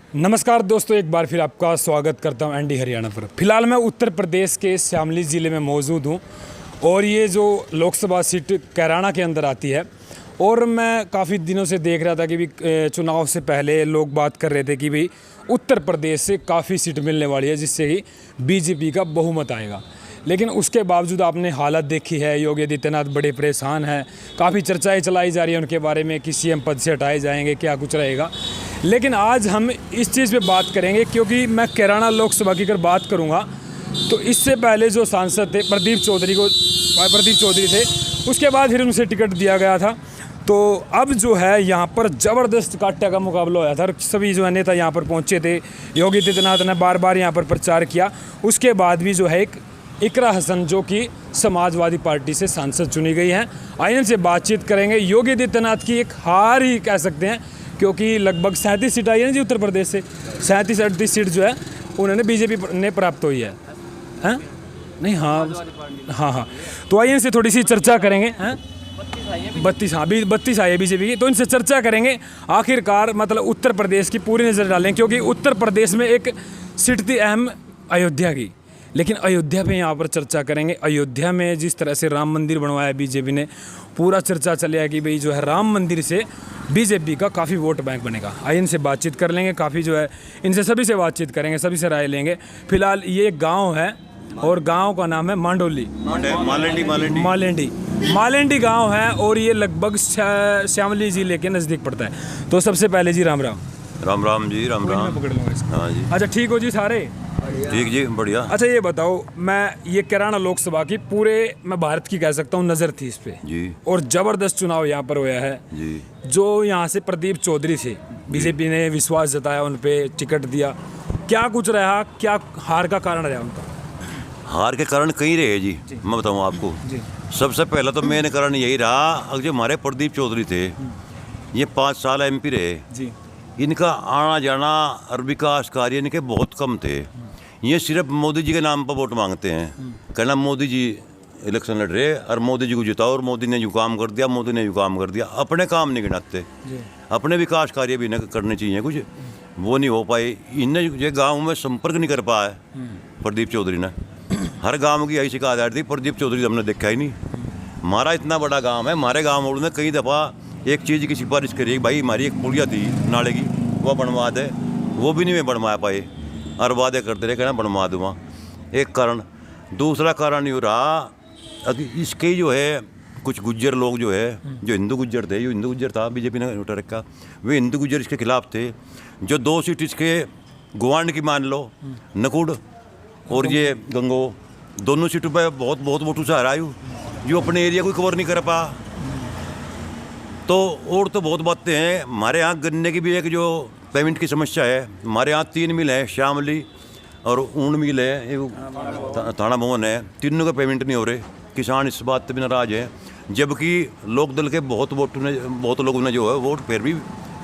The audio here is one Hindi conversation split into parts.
नमस्कार दोस्तों, एक बार फिर आपका स्वागत करता हूं एनडी हरियाणा पर। फिलहाल मैं उत्तर प्रदेश के शामली ज़िले में मौजूद हूं और ये जो लोकसभा सीट कैराना के अंदर आती है, और मैं काफ़ी दिनों से देख रहा था कि भी चुनाव से पहले लोग बात कर रहे थे कि भाई उत्तर प्रदेश से काफ़ी सीट मिलने वाली है जिससे कि बीजेपी का बहुमत आएगा। लेकिन उसके बावजूद आपने हालत देखी है, योगी आदित्यनाथ बड़े परेशान हैं, काफ़ी चर्चाएं चलाई जा रही हैं उनके बारे में कि सीएम पद से हटाए जाएंगे, क्या कुछ रहेगा। लेकिन आज हम इस चीज़ पे बात करेंगे क्योंकि मैं कैराना लोकसभा की अगर बात करूँगा तो इससे पहले जो सांसद थे प्रदीप चौधरी थे, उसके बाद फिर उनसे टिकट दिया गया था। तो अब जो है यहाँ पर ज़बरदस्त कांटे का मुकाबला होया था और सभी जो है नेता यहाँ पर पहुँचे थे। योगी आदित्यनाथ ने बार बार यहाँ पर प्रचार किया। उसके बाद भी जो है एक इकरा हसन जो कि समाजवादी पार्टी से सांसद चुनी गई हैं, आइए से बातचीत करेंगे। योगी आदित्यनाथ की एक हार ही कह सकते हैं क्योंकि लगभग 37 सीट आई है ना जी उत्तर प्रदेश से। 37-38 सीट जो है उन्होंने बीजेपी ने प्राप्त हुई है, हैं? नहीं, हाँ, तो आइए इनसे थोड़ी सी चर्चा करेंगे। हैं 32 आई है बीजेपी की, तो इनसे चर्चा करेंगे आखिरकार मतलब उत्तर प्रदेश की पूरी नज़र डालें क्योंकि उत्तर प्रदेश में एक सीट थी अहम अयोध्या की। लेकिन अयोध्या पे यहाँ पर चर्चा करेंगे। अयोध्या में जिस तरह से राम मंदिर बनवाया बीजेपी ने, पूरा चर्चा चले है कि भाई जो है राम मंदिर से बीजेपी का काफ़ी वोट बैंक बनेगा। आइए इनसे बातचीत कर लेंगे, काफ़ी जो है इनसे सभी से बातचीत करेंगे, सभी से राय लेंगे। फिलहाल ये गांव है और गांव का नाम है मालेंडी गांव है और ये लगभग शामली जिले के नज़दीक पड़ता है। तो सबसे पहले जी राम राम जी, राम राम। पकड़ लूँगा। हाँ जी, अच्छा, ठीक हो जी सारे? ठीक जी, बढ़िया। अच्छा, ये बताओ, मैं ये कैराना लोकसभा की पूरे मैं भारत की कह सकता हूँ नज़र थी इस पे जी, और ज़बरदस्त चुनाव यहाँ पर हुआ है जी। जो यहाँ से प्रदीप चौधरी से बीजेपी ने विश्वास जताया, उन पे टिकट दिया, क्या कुछ रहा, क्या हार का कारण रहा उनका? हार के कारण कई रहे जी, मैं बताऊँ आपको जी। सबसे पहला तो मेन कारण यही रहा, जो हमारे प्रदीप चौधरी थे ये 5 साल MP रहे जी। इनका आना जाना और विकास कार्य इनके बहुत कम थे। ये सिर्फ मोदी जी के नाम पर वोट मांगते हैं, कहना मोदी जी इलेक्शन लड़ रहे और मोदी जी को जिताओ और मोदी ने यू काम कर दिया, मोदी ने यू काम कर दिया। अपने काम नहीं गिनाते, अपने विकास कार्य भी न करने चाहिए, कुछ वो नहीं हो पाए। इनने ये गाँव में संपर्क नहीं कर पाया प्रदीप चौधरी ने। हर गाँव की यही शिकायत आ रही थी, प्रदीप चौधरी हमने देखा ही नहीं। हमारा इतना बड़ा गाँव है, हमारे गाँव वालों ने कई दफ़ा एक चीज़ की सिफारिश करी, भाई हमारी एक पुलिया थी नाले की, वह बनवा दे, वो भी नहीं बनवा पाए और वादे करते रहे, कहना बनवा दूँगा। एक कारण। दूसरा कारण ये रहा, इसके जो है कुछ गुज्जर लोग जो है, जो हिंदू गुज्जर थे, जो हिंदू गुज्जर था बीजेपी ने उठा रखा, वे हिंदू गुज्जर इसके खिलाफ थे। जो 2 सीट इसके गोवांड की मान लो, नकुड़ और ये गंगो, दोनों सीटों पर बहुत वोटों से हरायु, जो अपने एरिया को कवर नहीं कर पा। तो और तो बहुत बातें हैं। हमारे यहाँ गन्ने की भी एक जो पेमेंट की समस्या है। हमारे यहाँ 3 मिल है, शामली और ऊन मिल है, थाना भवन है, तीनों का पेमेंट नहीं हो रहे। किसान इस बात पर भी नाराज है, जबकि लोक दल के बहुत लोगों ने जो है वोट फिर भी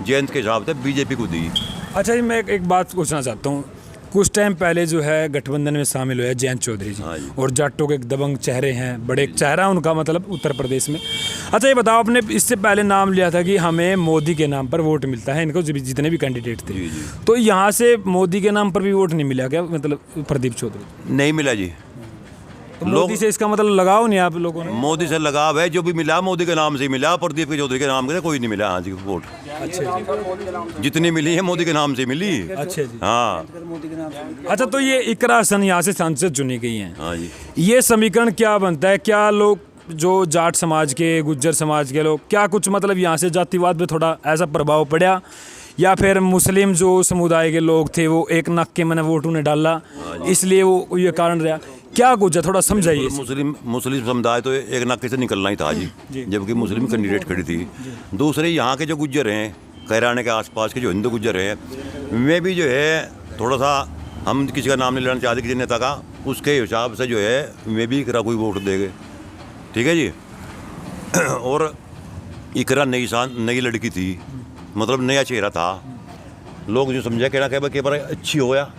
जयंत के हिसाब से बीजेपी को दी। अच्छा जी, मैं एक बात पूछना चाहता हूँ। कुछ टाइम पहले जो है गठबंधन में शामिल हुए जयंत चौधरी जी, और जाटों के एक दबंग चेहरे हैं, बड़े एक चेहरा उनका मतलब उत्तर प्रदेश में। अच्छा, ये बताओ, आपने इससे पहले नाम लिया था कि हमें मोदी के नाम पर वोट मिलता है, इनको जितने भी कैंडिडेट थे, तो यहाँ से मोदी के नाम पर भी वोट नहीं मिला क्या, मतलब प्रदीप चौधरी? नहीं मिला जी। तो मोदी से इसका मतलब लगाव नहीं आप लोगों ने? मोदी से लगाव है, जो भी मिला मोदी के नाम से मिला, प्रदीप के चौधरी के नाम से कोई नहीं मिला। हाँ जी, वोट अच्छा, जितनी मिली है मोदी के नाम से मिली। अच्छा जी, हाँ। अच्छा, तो ये इकरा हसन यहाँ से सांसद चुनी गई हैं। हाँ जी। ये समीकरण क्या बनता है? क्या लोग जो जाट समाज के, गुज्जर समाज के लोग, क्या कुछ मतलब यहाँ से जातिवाद पे थोड़ा ऐसा प्रभाव पड़ा, या फिर मुस्लिम जो समुदाय के लोग थे वो एक नक के मैंने वोट उन्हें डाला, इसलिए वो ये कारण रहा? क्या कुछ है, थोड़ा समझाइए। मुस्लिम समुदाय तो एक नाके से निकलना ही था जी, जबकि मुस्लिम कैंडिडेट खड़ी थी। दूसरे यहाँ के जो गुज्जर हैं, कैराने के आसपास के जो हिंदू गुज्जर हैं, वे भी जो है थोड़ा सा, हम किसी का नाम नहीं लेना चाहते किसी नेता का, उसके हिसाब से जो है वे भी इकरा कोई वोट देंगे। ठीक है जी। और इकरा नई लड़की थी, मतलब नया चेहरा था। लोग जो समझा कहना कि बार अच्छी होया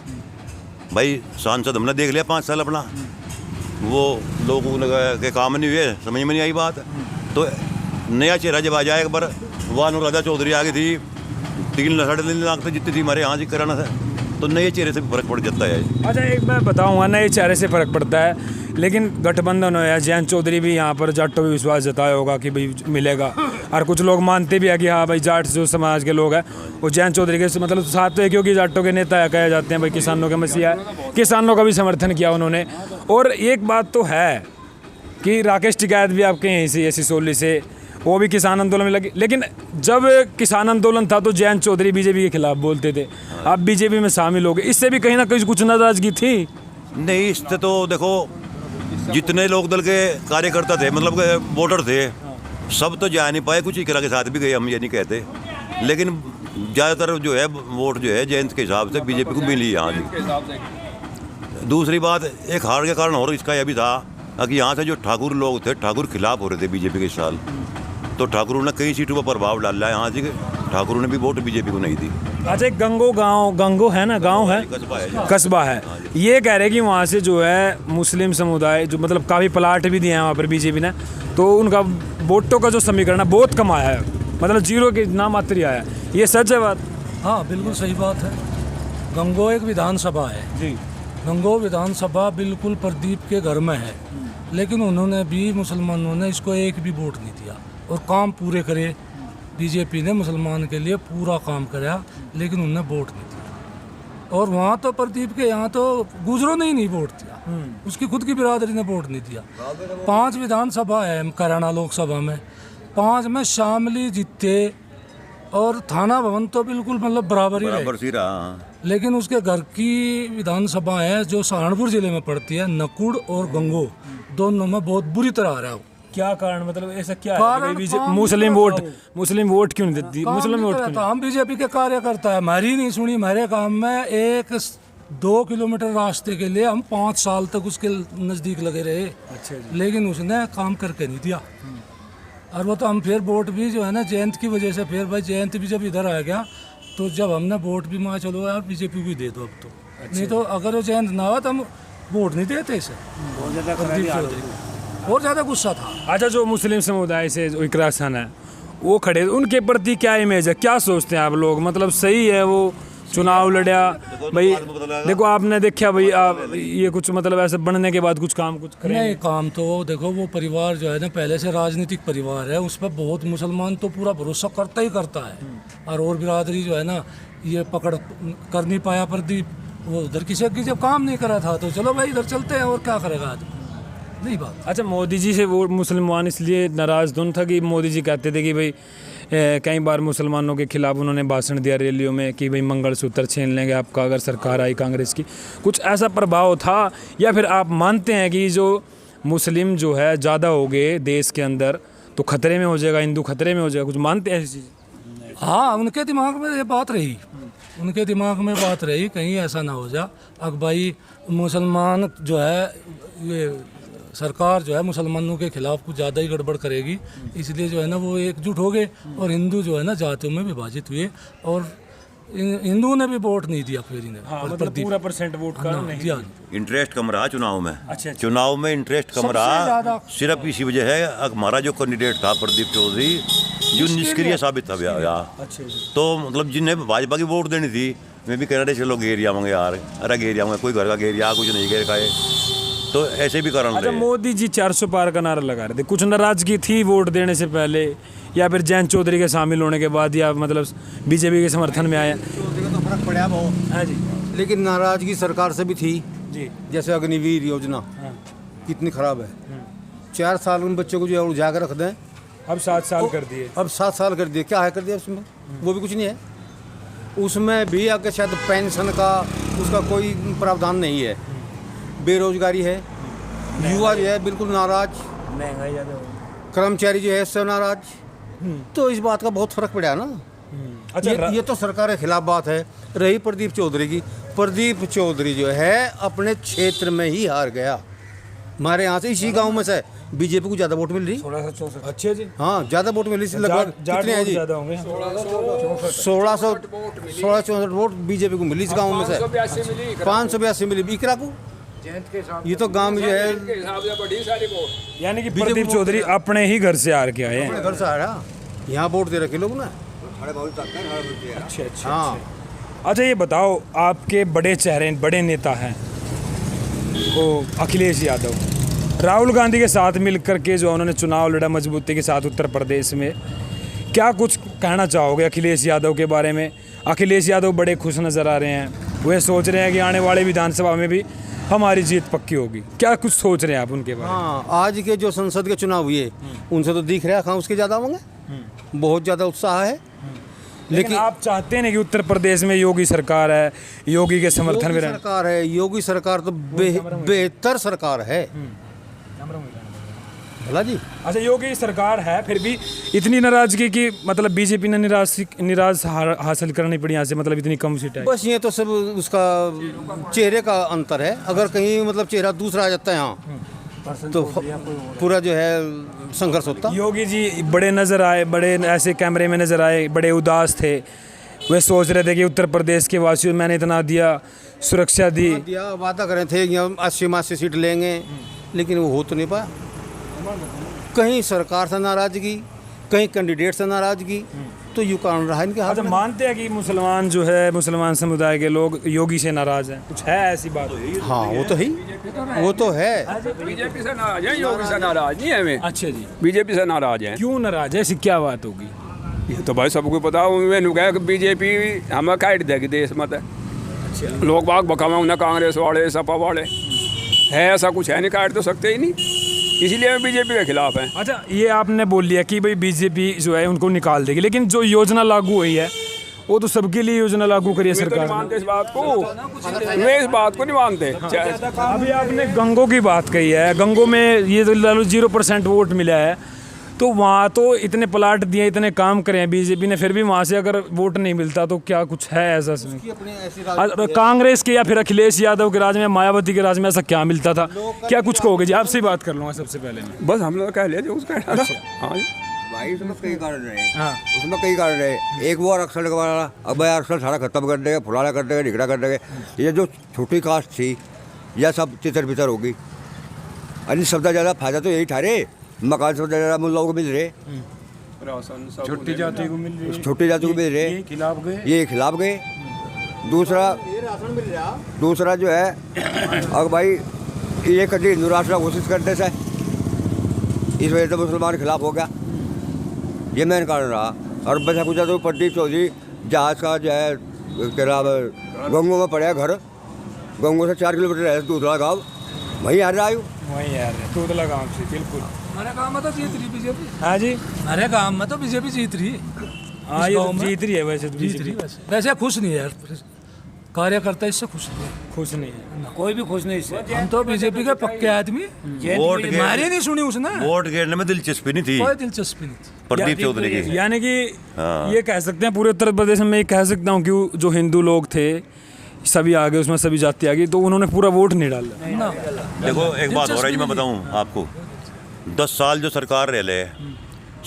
भाई, सांसद हमने देख लिया 5 साल अपना, वो लोगों के काम नहीं हुए, समझ में नहीं आई बात। तो नया चेहरा जब आ जाए एक बार, वह अनुराधा चौधरी आ गई थी 3-3.5 लाख तो जितनी थी हमारे यहाँ जी कराना था, तो नए चेहरे से भी फर्क पड़ जाता है। अच्छा, एक मैं बताऊंगा, नए चेहरे से फ़र्क पड़ता है, लेकिन गठबंधन है, जयंत चौधरी भी यहाँ पर जाटों पे विश्वास जताया होगा कि भाई मिलेगा, और कुछ लोग मानते भी है कि हाँ भाई जाट जो समाज के लोग हैं वो जयंत चौधरी के मतलब साथ तो है, क्योंकि जाटों के नेता कहे जाते हैं भाई, किसानों के मसीहा है, किसानों का भी समर्थन किया उन्होंने। और एक बात तो है कि राकेश टिकैत भी आपके यहीं से सिसोली से, वो भी किसान आंदोलन में लगे, लेकिन जब किसान आंदोलन था तो जयंत चौधरी बीजेपी के खिलाफ बोलते थे, आप बीजेपी में शामिल हो गए, इससे भी कहीं ना कहीं कुछ नाराजगी थी? नहीं, इससे तो देखो जितने लोक दल के कार्यकर्ता थे, मतलब वोटर थे, सब तो जा नहीं पाए, कुछ इकरा के साथ भी गए, हम ये नहीं कहते, लेकिन ज़्यादातर जो है वोट जो है जयंत के हिसाब से बीजेपी को मिली यहाँ जी। दूसरी बात, एक हार के कारण और इसका यह भी था कि यहाँ से जो ठाकुर लोग थे, ठाकुर खिलाफ हो रहे थे बीजेपी के साल, तो ठाकुरों ने कई सीटों पर प्रभाव डाला है यहाँ से, ठाकुरों ने भी वोट बीजेपी को नहीं दी। अच्छा, एक गंगो है ना, गांव है, कस्बा है, ये कह रहे कि वहाँ से जो है मुस्लिम समुदाय जो मतलब काफ़ी प्लाट भी दिए हैं वहाँ पर बीजेपी ने, तो उनका वोटों का जो समीकरण है बहुत कम आया है, मतलब जीरो के नाम मात्र ही आया है, ये सच है बात? हाँ, बिल्कुल सही बात है। गंगो एक विधानसभा है जी, गंगो विधानसभा बिल्कुल प्रदीप के घर में है, लेकिन उन्होंने भी, मुसलमानों ने इसको एक भी वोट नहीं दिया, और काम पूरे करे, बीजेपी ने मुसलमान के लिए पूरा काम कराया, लेकिन उन्होंने वोट नहीं दिया। और वहाँ तो प्रदीप के यहाँ तो गुजरों ने ही नहीं वोट दिया, उसकी खुद की बिरादरी ने वोट नहीं दिया। 5 विधानसभा है कैराना लोकसभा में, 5 में शामली जीते, और थाना भवन तो बिल्कुल मतलब बराबर ही रहे, लेकिन उसके घर की विधानसभा है जो सहारनपुर जिले में पड़ती है, नकुड़ और गंगो, दोनों में बहुत बुरी तरह आ रहा है। क्या कारण, मतलब ऐसा क्या कारण है कि काम मुस्लिम नहीं वोट करता मुस्लिम वोट क्यों नहीं देती, मुस्लिम वोट क्यों हम बीजेपी के कार्यकर्ता है, हमारी नहीं सुनी, हमारे काम में 1-2 किलोमीटर रास्ते के लिए हम 5 साल तक उसके नज़दीक लगे रहे। अच्छा जी। लेकिन उसने काम करके नहीं दिया, और वो तो हम फिर वोट भी जो है ना जयंत की वजह से, फिर भाई जयंत भी जब इधर आ गया तो जब हमने वोट भी माँ चलो यार बीजेपी भी दे दो अब तो। नहीं तो अगर वो जयंत ना हो तो हम वोट नहीं देते इसे, बहुत ज़्यादा गुस्सा था। अच्छा, जो मुस्लिम समुदाय से जो इकरा खान है वो खड़े, उनके प्रति क्या इमेज है, क्या सोचते हैं आप लोग, मतलब सही है वो चुनाव लड़ा भाई, देखो आपने देखा भाई, आप ये कुछ मतलब ऐसे बनने के बाद कुछ काम कुछ करें? नहीं, काम तो देखो वो परिवार जो है ना पहले से राजनीतिक परिवार है, उस पर बहुत मुसलमान तो पूरा भरोसा करता ही करता है, और बिरादरी जो है ना ये पकड़ कर नहीं पाया प्रदीप, वो उधर किसी की जब काम नहीं करा था तो चलो भाई इधर चलते हैं, और क्या करेगा आदमी, नहीं बात। अच्छा, मोदी जी से वो मुसलमान इसलिए नाराज़ दोनों था कि मोदी जी कहते थे कि भाई कई बार मुसलमानों के खिलाफ उन्होंने भाषण दिया रैलियों में कि भाई मंगलसूत्र छीन लेंगे आपका अगर सरकार आई कांग्रेस की, कुछ ऐसा प्रभाव था? या फिर आप मानते हैं कि जो मुस्लिम जो है ज़्यादा हो गए देश के अंदर तो खतरे में हो जाएगा, हिंदू खतरे में हो जाएगा, कुछ मानते हैं ऐसी चीज़? हाँ, उनके दिमाग में ये बात रही, उनके दिमाग में बात रही कहीं ऐसा ना हो जा अब भाई मुसलमान जो है, ये सरकार जो है मुसलमानों के खिलाफ कुछ ज़्यादा ही गड़बड़ करेगी, इसलिए जो है ना वो एकजुट हो गए, और हिंदू जो है ना जातियों में विभाजित हुए, और हिंदुओं ने भी वोट नहीं दिया फिर इन्हें। हाँ, मतलब पूरा % वोट का नहीं दिया। इंटरेस्ट कम रहा चुनाव में। अच्छा। चुनाव में इंटरेस्ट कम रहा, सिर्फ इसी वजह है हमारा जो कैंडिडेट था प्रदीप चौधरी जो निष्क्रिय साबित था भैया। अच्छा, तो मतलब जिन्हें भाजपा की वोट देनी थी, मैं भी कह रहा था चलो घेर जाऊंगे यार, अरे घेर जाऊंगे, कोई घर का घेर या कुछ नहीं घेर खाए, तो ऐसे भी कारण अच्छा, रहे। मोदी जी 400 पार का नारा लगा रहे थे, कुछ नाराजगी थी वोट देने से पहले या फिर जयंत चौधरी के शामिल होने के बाद, या मतलब बीजेपी के समर्थन में आया? चौधरी का तो फर्क पड़ा बहुत। हाँ जी, लेकिन नाराजगी सरकार से भी थी जी, जैसे अग्निवीर योजना कितनी खराब है। 4 साल उन बच्चों को जो है उलझा कर रख दें, अब 7 साल कर दिए। अब 7 साल कर दिए, क्या है कर दिया उसमें, वो भी कुछ नहीं है। उसमें भी अगर शायद पेंशन का उसका कोई प्रावधान नहीं है, बेरोजगारी है, युवा जो है बिल्कुल नाराज, महंगाई ज़्यादा हो। कर्मचारी जो है उससे नाराज, तो इस बात का बहुत फर्क पड़ा ना। अच्छा, ये तो सरकार के खिलाफ बात है। रही प्रदीप चौधरी की, प्रदीप चौधरी जो है अपने क्षेत्र में ही हार गया। हमारे यहाँ से इसी गांव में से बीजेपी को ज़्यादा वोट मिल रही। 1664। अच्छा जी, हाँ, ज़्यादा वोट मिल रही, लगभग कितने हैं जी? ज़्यादा होंगे। 1664 वोट बीजेपी को मिली इस गांव में से। 582 मिली इकरा को। ये तो गांव में जो है, यानी कि प्रदीप चौधरी अपने ही घर से हार के आए हैं। अपने घर से आ रहा, यहाँ वोट दे रखे लोग ना। अच्छा अच्छा हाँ अच्छा, ये बताओ, आपके बड़े चेहरे, बड़े नेता हैं वो अखिलेश यादव, राहुल गांधी के साथ मिलकर के जो उन्होंने चुनाव लड़ा मजबूती के साथ उत्तर प्रदेश में, क्या कुछ कहना चाहोगे अखिलेश यादव के बारे में? अखिलेश यादव बड़े खुश नज़र आ रहे हैं, वे सोच रहे हैं कि आने वाले विधानसभा में भी हमारी जीत पक्की होगी। क्या कुछ सोच रहे हैं आप उनके बारे में? हाँ, आज के जो संसद के चुनाव हुए उनसे तो दिख रहा है कहाँ उसके ज़्यादा होंगे, बहुत ज़्यादा उत्साह है। लेकिन आप चाहते हैं कि उत्तर प्रदेश में योगी सरकार है, योगी के समर्थन में योगी सरकार है, योगी सरकार तो बेहतर सरकार है भला जी। अच्छा, योगी सरकार है, फिर भी इतनी नाराजगी की, मतलब बीजेपी ने निराश हासिल करनी पड़ी यहाँ से, मतलब इतनी कम सीट है। बस ये तो सब उसका चेहरे का अंतर है। अगर कहीं मतलब चेहरा दूसरा आ जाता है यहाँ तो पूरा जो है संघर्ष होता। योगी जी बड़े नज़र आए, बड़े ऐसे कैमरे में नज़र आए, बड़े उदास थे। वे सोच रहे थे कि उत्तर प्रदेश के वासियों मैंने इतना दिया, सुरक्षा दी, वादा करे थे कि हम 80 सीट लेंगे, लेकिन वो हो तो नहीं पाया। कहीं सरकार से नाराजगी, कहीं कैंडिडेट से नाराजगी, तो यूँ कारण रहा इनके हाथ अच्छा, में। मानते हैं कि मुसलमान जो है, मुसलमान समुदाय के लोग योगी से नाराज हैं, कुछ है ऐसी बात? हाँ वो तो है, वो तो है। बीजेपी से नाराज है, योगी से नाराज नहीं है हमें। अच्छा जी, बीजेपी से नाराज है। क्यों नाराज है, ऐसी क्या बात होगी? ये तो भाई सबको पता, मैंने कहा कि बीजेपी हमें काट देगी देश मत है। लोग बाग बकावा उन्हें कांग्रेस वाले सपा वाले है, ऐसा कुछ है नहीं, काट तो सकते ही नहीं, इसीलिए हम बीजेपी के खिलाफ हैं। अच्छा, ये आपने बोल लिया कि भाई बीजेपी जो है उनको निकाल देगी, लेकिन जो योजना लागू हुई है वो तो सबके लिए योजना लागू करी है वे तो सरकार नहीं ने। मानते इस बात को, वे इस बात को नहीं मानते। अभी आपने गंगों की बात कही है, गंगों में ये तो 0% वोट मिला है, तो वहाँ तो इतने प्लाट दिए, इतने काम करे हैं बीजेपी ने, फिर भी वहाँ से अगर वोट नहीं मिलता तो क्या कुछ है ऐसा इसमें? कांग्रेस के या फिर अखिलेश यादव के राज में, मायावती के राज में ऐसा क्या मिलता था? क्या कुछ कहोगे जी? आपसे ही बात कर लूँगा सबसे पहले मैं। बस हम लोग कह लिया जो उसका कहना था। हाँ भाई उसमें कई कारण रहे। हाँ, उसमें कई कारण रहे। एक वो आरक्षण का वाला, अब भाई आरक्षण सारा खत्म कर देगा, फुलाना कर देगा, ढिकड़ा कर देगा। ये जो छोटी कास्ट थी यह सब तितर बितर होगी। अरे सबसे ज़्यादा फायदा तो यही था रे, मकान सबसे ज़्यादा मुल्लाओं को मिल रहे, छोटी जाति को मिल रही है, छोटी जाति को मिल रहे, ये खिलाफ गए। ये खिलाफ गए। दूसरा जो है, अब भाई ये कभी हिंदू राष्ट्र घोषित करते से, इस वजह से मुसलमान के खिलाफ हो गया, ये मेन कारण रहा। और बचा कुछ तो प्रदीप चौधरी जहाज का जो है क्या नाम है, गंगों में पड़ा घर, गंगों से 4 किलोमीटर है दूसरा गाँव, वहीं आ रहा हूँ। वही यार, तोतला गाँव से बिल्कुल। हमारे गाँव में तो जीत रही बीजेपी, हाँ जी, हमारे गाँव में तो बीजेपी जीत रही। हाँ ये जीत रही है वैसे तो, जीत रही वैसे खुश नहीं है यार, कार्यकर्ता इससे खुश नहीं है, खुश नहीं है। कोई भी खुश नहीं इससे। हम तो बीजेपी के पक्के आदमी। वोट हमारी नहीं सुनी उसने, वोट गिरने में दिलचस्पी नहीं थी कोई दिलचस्पी नहीं थी। प्रदीप चौधरी की। यानी कि ये कह सकते हैं पूरे उत्तर प्रदेश में, ये कह सकता हूँ कि जो हिंदू लोग थे सभी आ गए, उसमें सभी जाति आ गई, तो उन्होंने पूरा वोट नहीं डाला। ना, देखो एक बात हो रही है, मैं बताऊं आपको, 10 साल जो सरकार रह ले,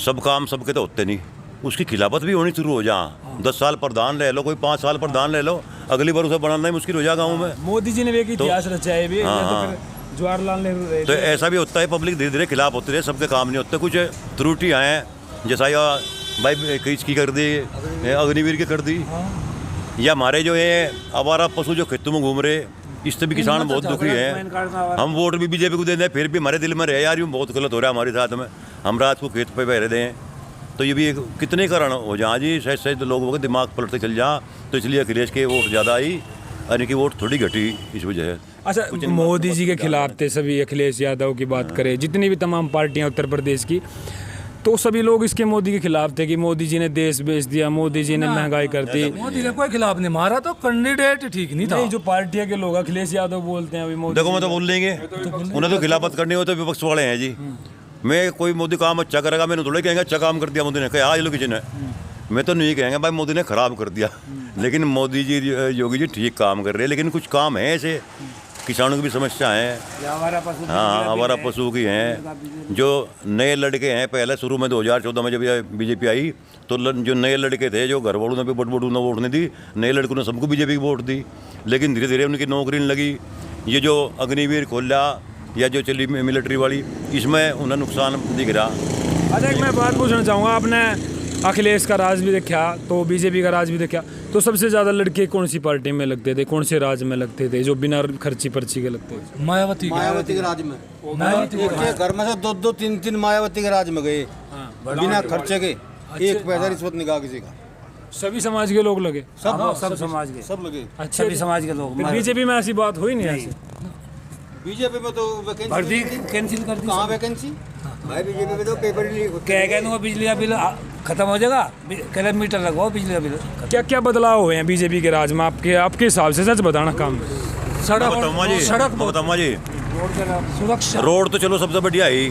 सब काम सबके तो होते नहीं, उसकी खिलाफत भी होनी शुरू हो जा। 10 साल प्रधान रह लो, कोई 5 साल प्रधान रह लो, अगली बार उसे बनाना ही मुश्किल हो जाएगा गाँव में। मोदी जी ने भी एक इतिहास रचा है भी, तो फिर जवाहरलाल नेहरू रहे तो थे। ऐसा भी होता है, पब्लिक धीरे धीरे खिलाफ होती रहे, सबके काम नहीं होते, कुछ त्रुटियाँ हैं, जैसा या भाई किसकी कर दी, अग्निवीर की कर दी, या हमारे जो है आवारा पशु जो खेतों में घूम रहे, इससे भी किसान बहुत दुखी हैं। हम वोट भी बीजेपी को दे दें, फिर भी हमारे दिल में रहे यार यूँ बहुत गलत हो रहा है हमारे साथ में, हम रात को खेत पे बह रहे दें, तो ये भी एक कितने कारण हो जहाँ जी, सही सही तो लोगों के दिमाग पलटते चल जा, तो इसलिए अखिलेश के वोट ज़्यादा आई, यानी कि वोट थोड़ी घटी इस वजह है। अच्छा, मोदी जी के खिलाफ थे सभी, अखिलेश यादव की बात करें, जितनी भी तमाम पार्टियां उत्तर प्रदेश की, तो सभी लोग इसके मोदी के खिलाफ थे कि मोदी जी ने देश बेच दिया, मोदी जी ने महंगाई कर दी। मोदी ने कोई खिलाफ नहीं मारा, तो कैंडिडेट ठीक नहीं था। नहीं, जो पार्टियां के लोग अखिलेश यादव बोलते हैं अभी मोदी, देखो मैं तो बोल लेंगे, उन्हें तो खिलाफत करनी हो तो विपक्ष वाले हैं जी। मैं कोई मोदी काम अच्छा करेगा, मैंने थोड़े कहेंगे अच्छा काम कर दिया मोदी ने, कहा लोग किसी ने, मैं तो नहीं कहेंगे भाई मोदी ने खराब कर दिया, लेकिन मोदी जी योगी जी ठीक काम कर रहे हैं, लेकिन कुछ काम है ऐसे, किसानों की भी समस्या है, हाँ आवारा पशु की हैं, जो नए लड़के हैं, पहले शुरू में 2014 में जब बीजेपी आई तो जो नए लड़के थे, जो घर वालों ने भी बटबटू ने वोट नहीं दी, नए लड़कों ने सबको बीजेपी की वोट दी, लेकिन धीरे धीरे उनकी नौकरी नहीं लगी। ये जो अग्निवीर खोला या जो चली मिलिट्री वाली, इसमें उन्हें नुकसान दिख रहा। अच्छा, एक मैं बात पूछना चाहूँगा, आपने अखिलेश का राज भी देखा तो बीजेपी का राज भी देखा, तो सबसे ज़्यादा लड़के कौन सी पार्टी में लगते थे, कौन से राज में लगते थे जो बिना खर्ची पर्ची के लगते थे? मायावती मायावती के राज में मायावती एक के घर में से दो दो तीन तीन मायावती के राज में गए बिना खर्चे के, एक पैसा रिश्वत निकाह किसी का। सभी समाज के लोग लगे, सब समाज के सब लगे। अच्छा भी समाज के लोग। बीजेपी में ऐसी बात हुई नहीं ऐसे? बीजेपी में तो भर्ती कैंसिल कर दी। कहाँ वैकेंसी? भाई बीजेपी में तो पेपर ही नहीं क्या कहने को बिजली का बिल खत्म हो जाएगा, कह मीटर लगवाओ बिजली का बिल। क्या क्या बदलाव हुए हैं बीजेपी के राज में आपके हिसाब से? सच बताना काम। बताऊँ जी, सुरक्षा रोड तो चलो सबसे बढ़िया ही,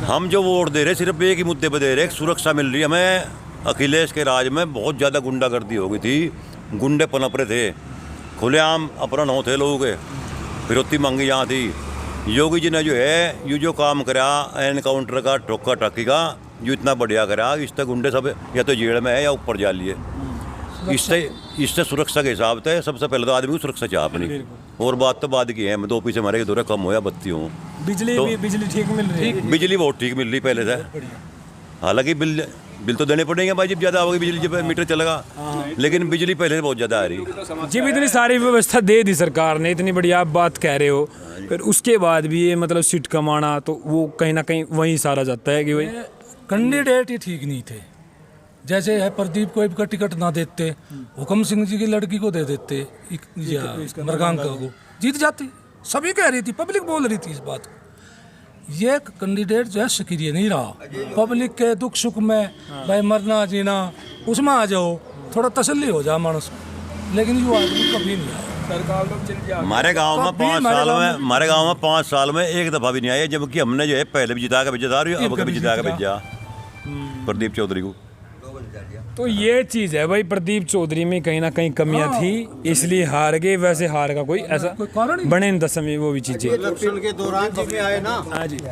हम जो वोट दे रहे सिर्फ एक ही मुद्दे पे दे रहे, सुरक्षा मिल रही है हमें। अखिलेश के राज में बहुत ज़्यादा गुंडागर्दी हो गई थी, गुंडे पनप रहे थे, खुलेआम अपहरण होते लोगों के, फिरौती मांगी यहाँ थी। योगी जी ने जो है ये जो काम करा एनकाउंटर का, ठोका टाकी का, जो इतना बढ़िया करा, इससे गुंडे सब या तो जेल में है या ऊपर जा लिए। इससे सुरक्षा के हिसाब से सबसे पहले तो आदमी को सुरक्षा चाहिए अपनी, और बात तो बाद की है। मैं 2 पैसे मारे के दौरे कम हो या बत्ती हूँ, बिजली ठीक मिल रही है? बिजली बहुत ठीक मिल रही पहले से। हालांकि बिल तो देने पड़ेंगे भाई, जब ज़्यादा होगी बिजली, जब मीटर चलेगा, लेकिन बिजली पहले से बहुत ज़्यादा आ रही। जी, इतनी सारी व्यवस्था दे दी सरकार ने, इतनी बढ़िया आप बात कह रहे हो, फिर उसके बाद भी ये मतलब सीट कमाना, तो वो कहीं ना कहीं वहीं सारा जाता है कि भाई कैंडिडेट ही ठीक नहीं थे। जैसे है प्रदीप को का टिकट ना देते, हुकम सिंह जी की लड़की को दे देते, मृगांका को, जीत जाती। सभी कह रही थी, पब्लिक बोल रही थी इस बात को। ये कैंडिडेट जो है सक्रिय नहीं रहा, पब्लिक के दुख सुख में भाई मरना जीना उसमें आ जाओ, थोड़ा तसल्ली हो जाए मानस, लेकिन ये आदमी कभी नहीं आया। हमारे गांव में 5 साल में एक दफ़ा भी नहीं आए, जबकि हमने जो है पहले भी जिता के भेजा था, अब कभी जिता के भेजा प्रदीप चौधरी को। तो ये चीज़ है भाई, प्रदीप चौधरी में कहीं ना कहीं कमियां थी, इसलिए हार गए। वैसे हार का कोई ऐसा बने नहीं दस में वो भी चीज़ें। इलेक्शन के दौरान जब में आए ना,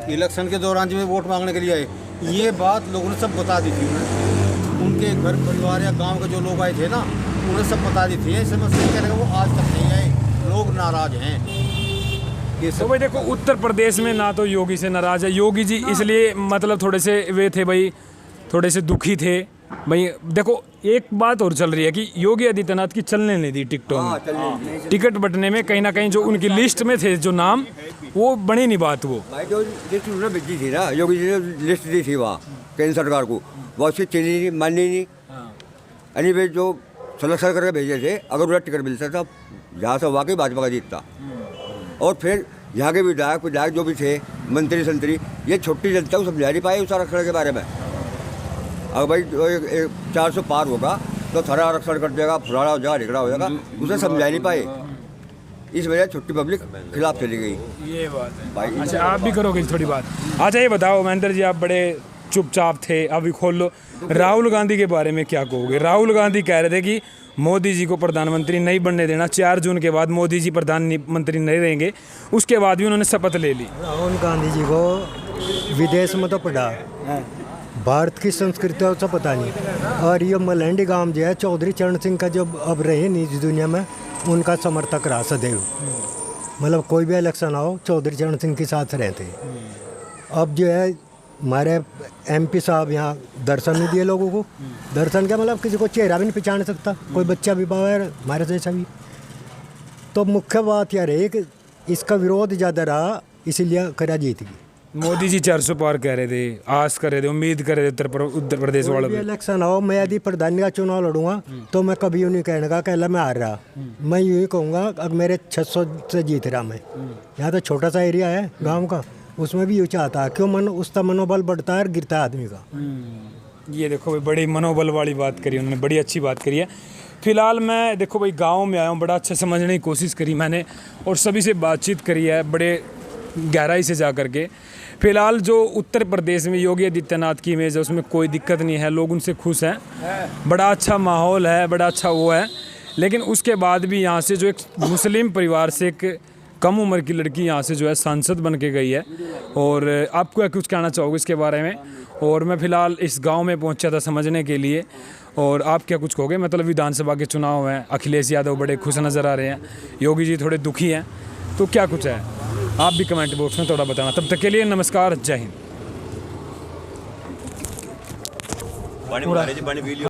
इलेक्शन के दौरान जब वोट मांगने के लिए आए, ये बात लोगों ने सब बता दी थी उन्हें। उनके घर परिवार या गांव के जो लोग आए थे ना, उन्हें सब बता दी थी। ऐसे मसले कह रहे वो आज तक नहीं आए, लोग नाराज हैं। ये तो भाई देखो, उत्तर प्रदेश में ना तो योगी से नाराज है, योगी जी इसलिए मतलब थोड़े से वे थे भाई, थोड़े से दुखी थे भाई। देखो एक बात और चल रही है कि योगी आदित्यनाथ की चलने नहीं दी टिकटों में, टिकट बटने में कहीं ना कहीं जो उनकी लिस्ट में थे जो नाम, वो बनी नहीं बात। वो भाई जो लिस्ट उन्होंने भेजी थी ना, योगी जी ने लिस्ट दी थी वहाँ केंद्र सरकार को, वो उसकी चली नहीं, माननी नहीं। यानी भाई जो सलेक्शन करके भेजे थे, अगर उन्हें टिकट मिलता था यहाँ से वाकई भाजपा का जीतता। और फिर यहाँ के विधायक जो भी थे, मंत्री संतरी, ये छोटी जनता को समझा नहीं पाए उस आरक्षण के बारे में। अगर भाई 400 पार होगा तो थोड़ा आरक्षण कर देगा, फुलाना हो जाएगा, ढिकड़ा हो जाएगा, उसे समझा नहीं पाए। इस वजह छोटी पब्लिक खिलाफ चली गई। ये बात है भाई। अच्छा, आप भी करोगे थोड़ी बात? अच्छा ये बताओ महेंद्र जी, आप बड़े चुपचाप थे, अभी खोल लो। राहुल गांधी के बारे में क्या कहोगे? राहुल गांधी कह रहे थे कि मोदी जी को प्रधानमंत्री नहीं बनने देना, 4 जून के बाद मोदी जी प्रधानमंत्री नहीं रहेंगे। उसके बाद भी उन्होंने शपथ ले ली। राहुल गांधी जी को विदेश में तो पढ़ा, भारत की संस्कृति उसका पता नहीं। और ये मलहंडी गांव जो है, चौधरी चरण सिंह का जो अब रहे नहीं इस दुनिया में, उनका समर्थक रहा सदैव। मतलब कोई भी इलेक्शन आओ, चौधरी चरण सिंह के साथ रहते। अब जो है हमारे MP साहब यहाँ दर्शन नहीं दिए लोगों को। दर्शन क्या मतलब, किसी को चेहरा भी नहीं पहचान सकता, कोई बच्चा भी बाहर हमारे जैसा भी। तो मुख्य बात यह रही कि इसका विरोध ज़्यादा रहा, इसीलिए करा जीत गई। मोदी जी 400 पार कह रहे थे, आस कर रहे थे, उम्मीद कर रहे थे उत्तर प्रदेश वालों पे। इलेक्शन आओ, मैं यदि प्रधानी का चुनाव लड़ूंगा तो मैं कभी यूँ नहीं कहने का कहला मैं हार रहा। मैं यूँ ही कहूँगा अगर मेरे 600 से जीत रहा मैं। यहाँ तो छोटा सा एरिया है गांव का, उसमें भी यूँ चाहता है क्यों उसका मनोबल बढ़ता है और गिरता है आदमी का। ये देखो भाई, बड़ी मनोबल वाली बात करी उन्होंने, बड़ी अच्छी बात करी है। फिलहाल मैं देखो भाई गाँव में आया हूँ, बड़ा अच्छा समझने की कोशिश करी मैंने और सभी से बातचीत करी है बड़े गहराई से जा कर के। फिलहाल जो उत्तर प्रदेश में योगी आदित्यनाथ की इमेज है उसमें कोई दिक्कत नहीं है, लोग उनसे खुश हैं, बड़ा अच्छा माहौल है, बड़ा अच्छा वो है। लेकिन उसके बाद भी यहाँ से जो एक मुस्लिम परिवार से एक कम उम्र की लड़की यहाँ से जो है सांसद बन के गई है। और आपको क्या कुछ कहना चाहोगे इसके बारे में? और मैं फ़िलहाल इस गांव में पहुंचा था समझने के लिए, और आप क्या कुछ कहोगे? मतलब विधानसभा के चुनाव हैं, अखिलेश यादव बड़े खुश नज़र आ रहे हैं, योगी जी थोड़े दुखी हैं, तो क्या कुछ है? आप भी कमेंट बॉक्स में थोड़ा बताना। तब तक के लिए नमस्कार, जय हिंद। पानी बना रहे जी, पानी पी लियो।